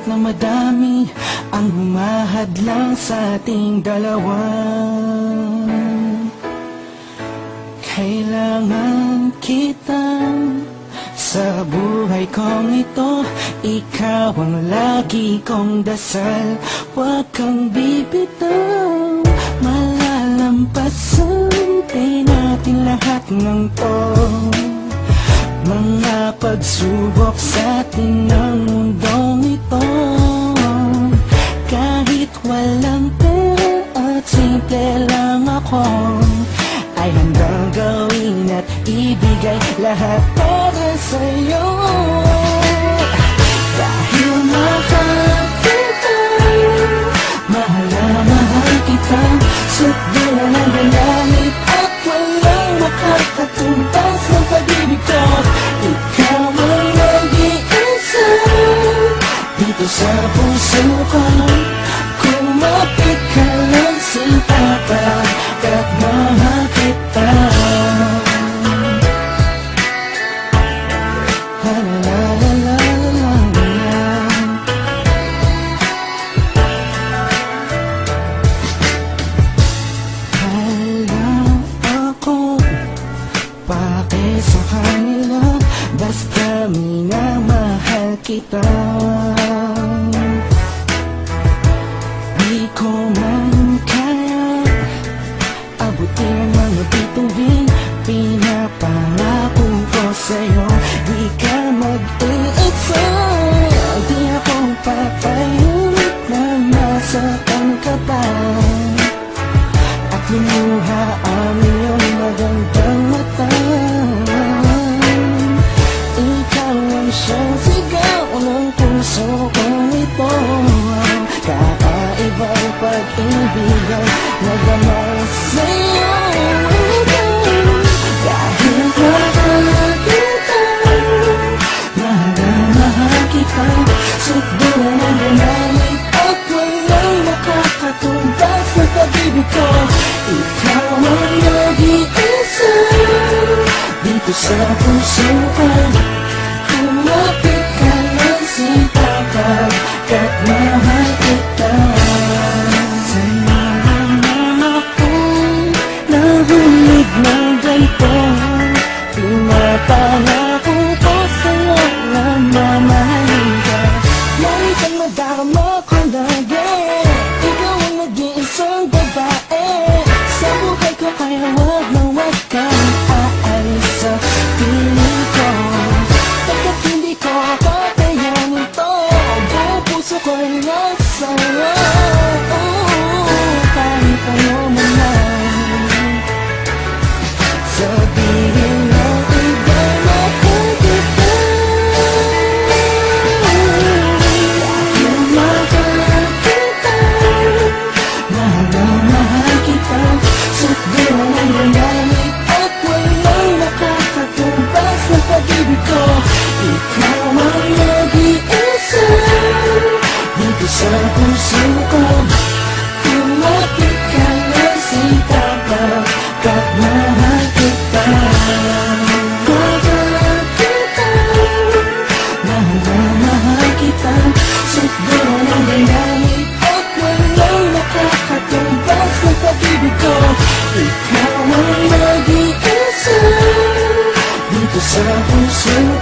kahit na madami ang humahadlang sa ating dalawa. Kailangan kita sa buhay kong ito, ikaw ang lagi kong dasal. Huwag kang bibitaw, malalampasan din natin lahat ng to. Mga pagsubok sa atin ng mundong ito, kahit walang pera at simple lang ako, ay handang gawin at ibigay lahat para sa'yo. Dahil mahal kita, mahal na mahal kita, sukdulan ng langit at walang makakatumbas ng pag-ibig ko. Ikaw ang nag-iisa dito sa puso ko. Kumapit ka lang sinta pagkat mahal kita. Sa kanila, basta minamahal kita. Di ko man kaya abutin ang mga bituin, pinapangako ko sa'yo, di ka mag-iisa. Di ako papayag na masaktan ka pa at lumuha ang iyong magandang mata. Siyang sigaw ng puso kong ito, kakaibang pag-ibig ang nagamay sa'yo. Dahil mahal kita, mahal na mahal kita, sukdulan ng langit at walang makakatumbas ng pag-ibig ko. Ikaw ang nag-iisa dito sa puso ko. Kumapit ka lang sinta pagkat mahal kita. Sa'yo naman ako'y nahulog ng ganito. Pinapangako ko sa'yo na mamahalin ka. Lagi kang madarama ko lagi, ikaw ang nag-iisang babae sa buhay ko, kaya wag na wag kang aalis sa piling ko. Pagkat hindi ko kakayanin to, buong puso ko'y nasa'yo. Kahit ano man lang sabihin ng iba, mahal kita. Dahil mahal kita, mahal na mahal kita, sukdulan ng langit at walang makakatumbas ng pag-ibig ko. Ikaw ang nag-iisa dito sa puso ko. Kumapit ka lang sinta pagkat mahal kita. Mahal kita, mahal na mahal kita, sukdulan ng langit at walang makakatumbas ng pag-ibig ko. Ikaw ang nag-iisa dito sa puso ko.